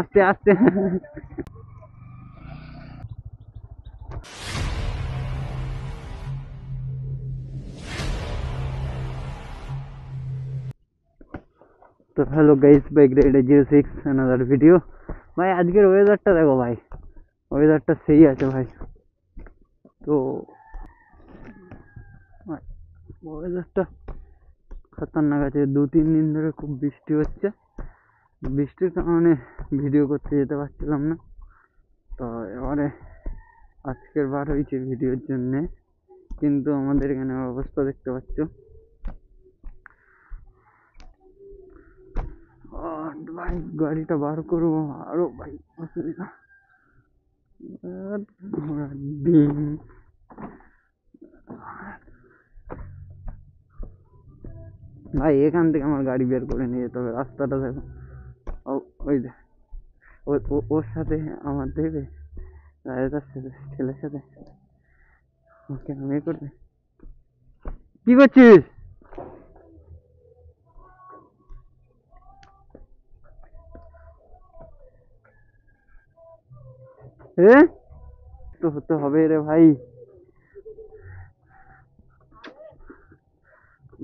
আস্তে আস্তে। তো hello guys, bike rider 06 another video. ভাই আজকের ওয়েদারটা দেখো ভাই, ওয়েদারটা সেই আছে ভাই। তো ওয়েদারটা খতরনাক আছে, 2-3 দিন ধরে খুব বৃষ্টি হচ্ছে। বৃষ্টির কারণে ভিডিও করতে যেতে পারছিলাম না। তো এবারে আজকের বার হয়েছে ভিডিওর জন্যে, কিন্তু আমাদের এখানে অবস্থা দেখতে পাচ্ছ। ভাই গাড়িটা বার করবো আরো ভাই অসুবিধা। ডিম ভাই, এখান থেকে আমার গাড়ি বের করে নিয়ে যেতে হবে। রাস্তাটা দেখো, ওই ওর সাথে আমার দেবে রায়তার সাথে, ছেলের সাথে ওকে আমি করবে। কি করছিস? তো হতে হবে রে ভাই।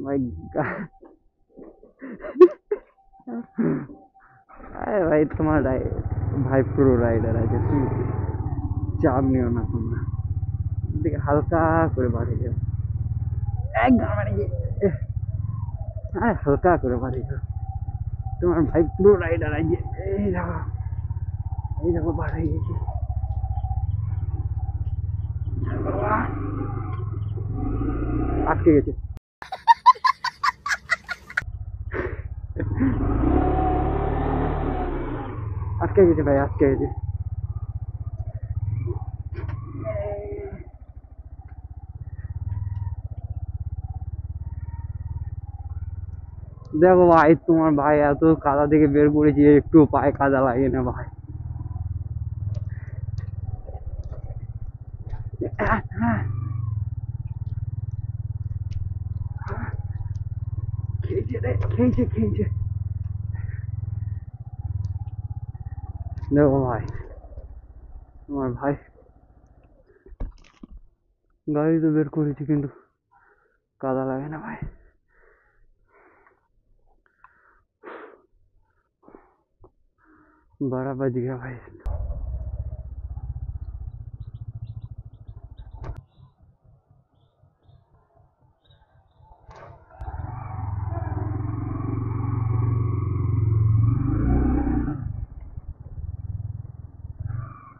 ভাই আরে ভাই তোমার ভাই প্রো রাইডার আছে, তুমি চাপ নিও না তোমরা। দিকে হালকা করে বাড়ি যাও, একদম আরে হালকা করে বাড়ি যাও। তোমার ভাই প্রো রাইডার আছে। এই দেখো, এই দেখো বাড়ি গেছে। আটকে গেছে। আটকে গেছে ভাই, আটকে গেছে। দেখো ভাই, তোমার ভাই এত কাদা থেকে বের করেছি, একটু পায়ে কাদা লাগে না ভাই। খেয়েছে রে, খেয়েছে খেয়েছে। দেখো ভাই, তোমার ভাই গাড়ি তো বের করেছি, কিন্তু কাদা লাগে না ভাই। बड़ा बच गया भाई।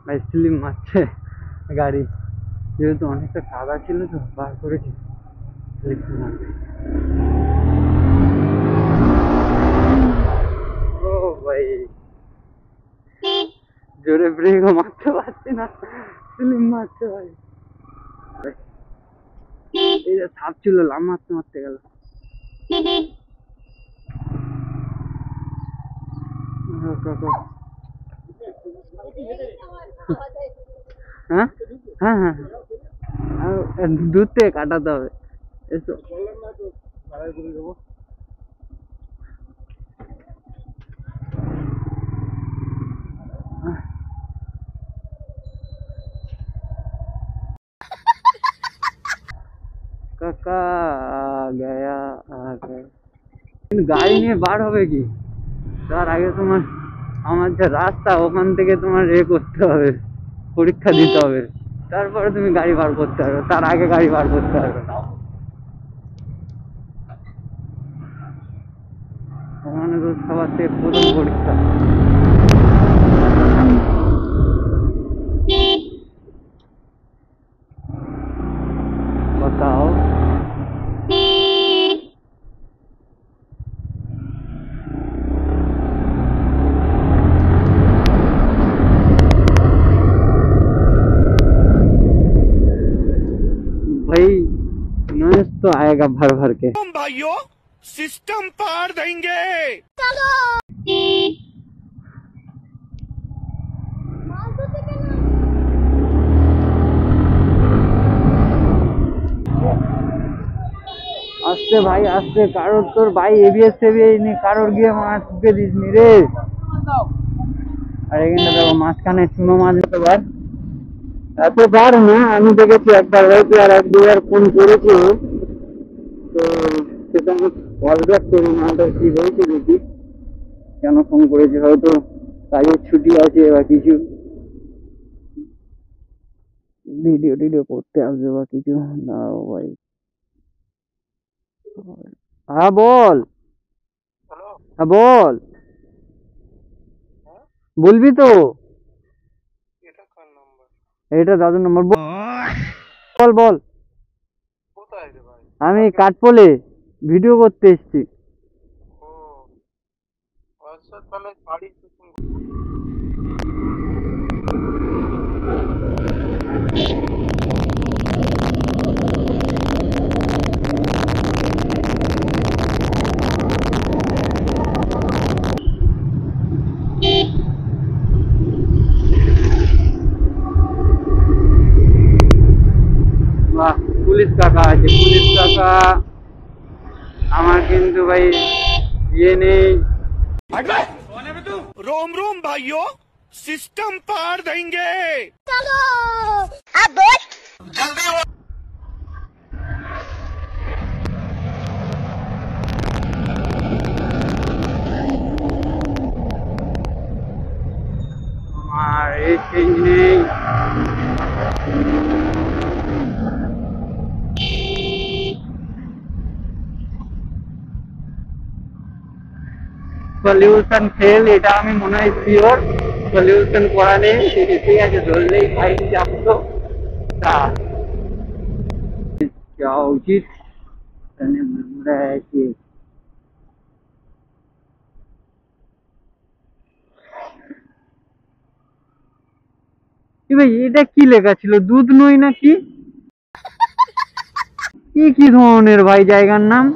ভাই স্লিম মারছে গাড়ি, যেহেতু অনেকটা কাদা ছিল তো বার করেছি। ও ভাই, জোরে ব্রেকও মারতে পারছি না, স্লিম মারছে ভাই। এই যে সাপ ছিল, লাম মারতে মারতে গেল। হ্যাঁ হ্যাঁ হ্যাঁ, দূর থেকে কাটাতে হবে। এসো কাকা গয়া আ গয়া। কিন্তু গাড়ি নিয়ে বার হবে কি, তার আগে তোমার আমার যে রাস্তা ওখান থেকে তোমার করতে হবে, পরীক্ষা দিতে হবে, তারপরে তুমি গাড়ি বার করতে পারবে। তার আগে গাড়ি বার করতে পারবে না। ওখানে তো সবার থেকে প্রথম পরীক্ষা। बताओ। भाई नॉइस तो आएगा भर भर के। तुम भाइयों सिस्टम पार देंगे। আস্তে ভাই আস্তে, কারোর তোর ভাই এবিএস টেবিএস নি, কারোর গিয়ে মার ঢুকে দিস নি রে। আর এখানে দেখো মাঝখানে চুনো মাছ হতে পার, এতবার না আমি দেখেছি, একবার হয়েছে আর এক দুবার ফোন করেছি, তো সেটা আমি কল ব্যাক করি না, ওটা কি হয়েছে দেখি কেন ফোন করেছি, হয়তো কাজের ছুটি আছে বা কিছু, ভিডিও টিডিও করতে আসবে বা কিছু। দাও ভাই, হ্যাঁ বল, হ্যাঁ বল, বলবি তো, এটা দাদুর নম্বর, বল বল। আমি কাঠপোলে ভিডিও করতে এসছি। বাহ, পুলিশ কাকা আছে, পুলিশ কাকা। আমার কিন্তু ভাই ইয়ে নেই। रोम रोम भाइयों, सिस्टम पार देंगे। আমার এই চেঞ্জ নেই। সলিউশন ফেল, এটা আমি মনে হয় শিওর। সলিউশন করা নেই, ঠিক আছে, ধরলেই ফাইন চাপতো। তা যাওয়া উচিত, আমরা কি ভাই, এটা কি লেখা ছিল, দুধ নই নাকি, কি কি ধরনের ভাই জায়গার নাম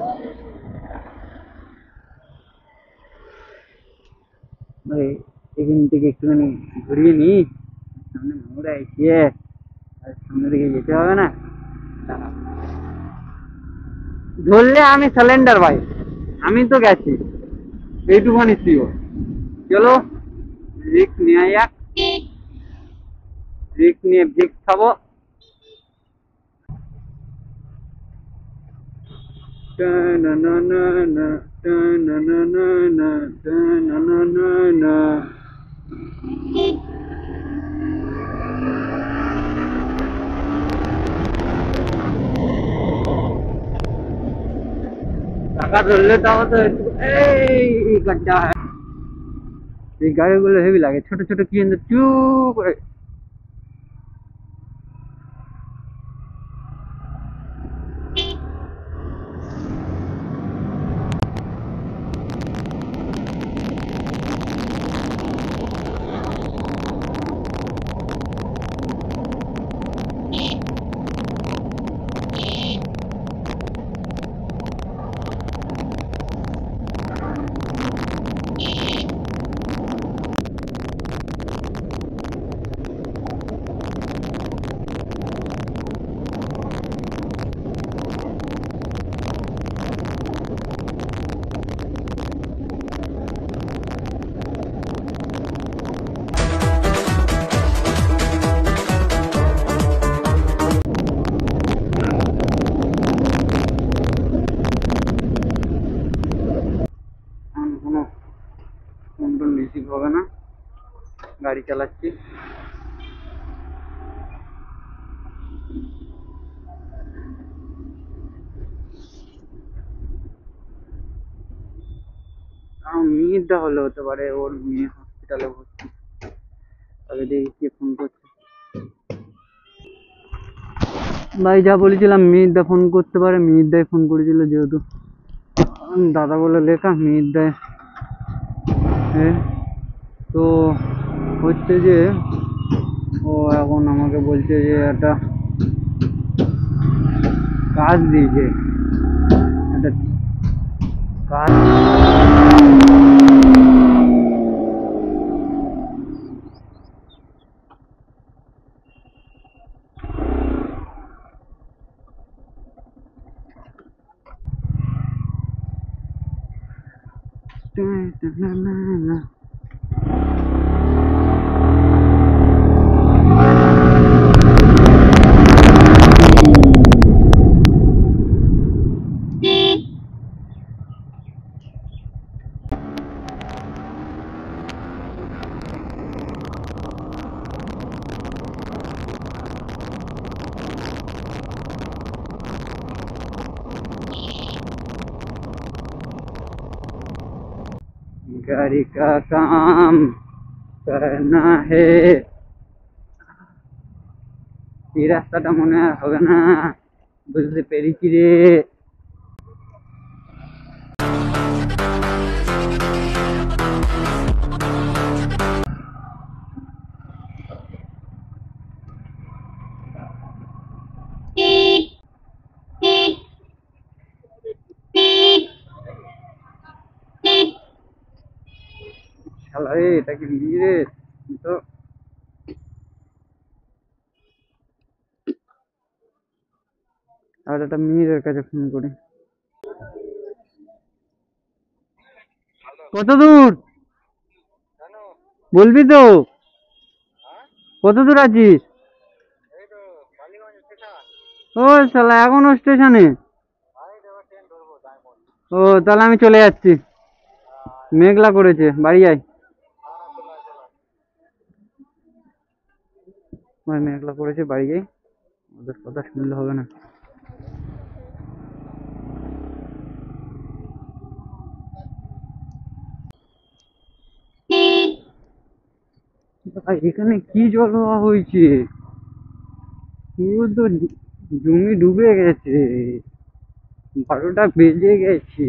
ভাই। এখান থেকে একটুখানি ঘুরিয়ে নি, সামনে মোড় আছে, আর সামনে দিকে যেতে হবে না। দাঁড়াও। ধরলে আমি সিলিন্ডার ভাই, আমি তো গেছি, এইটুখানি শিওর। চলো রিস্ক নেওয়া যাক, রিস্ক নিয়ে ভিক্স খাবো। টাকা ধরলে তাও তো একটু এই গাড়িটা, এই গাড়িগুলো হেভি লাগে, ছোট ছোট কি চু করে। কোনো কন্ট্রোল রিসিভ হবে না, গাড়ি চালাচ্ছি। মেয়েটা হলে হতে পারে, ওর মেয়ে হসপিটালে ভর্তি। তবে দেখি কে ফোন করছে। ভাই যা বলেছিলাম, মিহিরদা ফোন করতে পারে, মিহিরদাই ফোন করেছিল, যেহেতু দাদা বলে লেখা মিহিরদায়। তো হচ্ছে যে ও এখন আমাকে বলছে যে একটা কাজ দিয়েছে, একটা কাজ। गाड़ी का काम करना है। এই রাস্তাটা মনে হয় হবে না, বুঝতে পেরেছি রে। শালা রে, এটা কি রে? তো আর একটা মেয়ের কাছে ফোন করি। কত দূর বলবি তো? কত দূর আছিস? ও শালা, এখনো স্টেশনে? ও তাহলে আমি চলে যাচ্ছি, মেঘলা করেছে, বাড়ি যাই। মেঘলা করেছে, বাড়ি যাই, ওদের কথা শুনলে হবে না। এখানে কি জল হওয়া হয়েছে? পুরো তো জমি ডুবে গেছে, 12টা বেজে গেছে।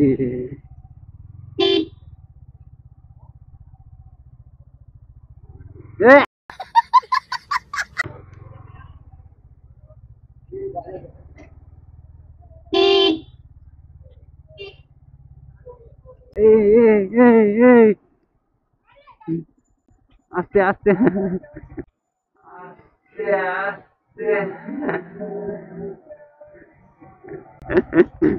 এ, এই এই এই এই, আস্তে আস্তে আস্তে আস্তে।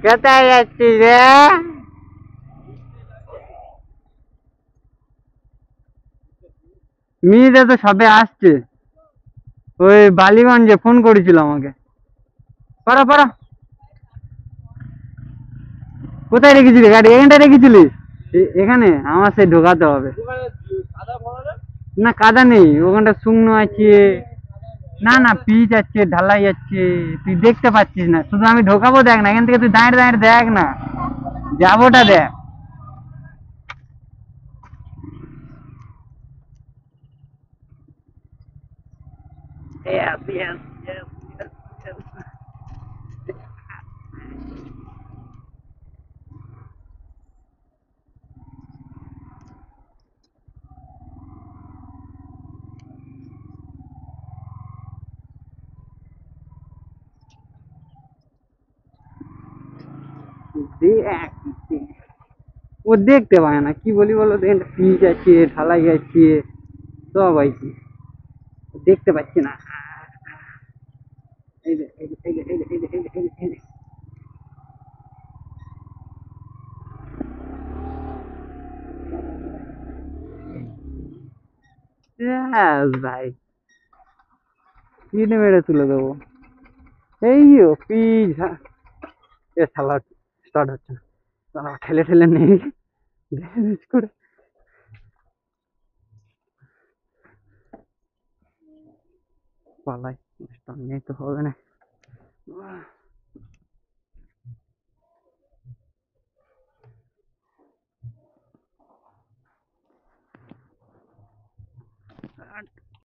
কোথায় যাচ্ছিস রে? মেয়েরা তো সবে আসছে, ওই বালিগঞ্জে ফোন করেছিল আমাকে। পারা পারা, কোথায় রেখেছিলি গাড়ি? এখানটা রেখেছিলিস? এখানে আমার সে ঢোকাতে হবে। না কাদা নেই, ওখানটা শুকনো আছে। না না, পিচ আছে, ঢালাই আছে, তুই দেখতে পাচ্ছিস না। শুধু আমি ঢোকাবো, দেখ না, এখান থেকে তুই দাঁড়িয়ে দাঁড়িয়ে দেখ না, যাবোটা দেখ। Yes, yes, yes, yes, yes. দেখ, ও দেখতে পায় না, কি বলি বলো তো, এখানটা পিচ আছে, ঢালাই আছে, সব আছে, দেখতে পাচ্ছি না। এই যে, এই যে, এই যে, এই যে, এই যে, এই যে, এই যে, এই যে। Yes, ভাই, কিনে মেরে তুলে দেবো। এই ও পিচ। এ শালা, স্টার্ট হচ্ছে না, শালা ঠেলে ঠেলে নেই গ্যারেজ করে। পালাই, স্টার্ট নেই তো হবে না।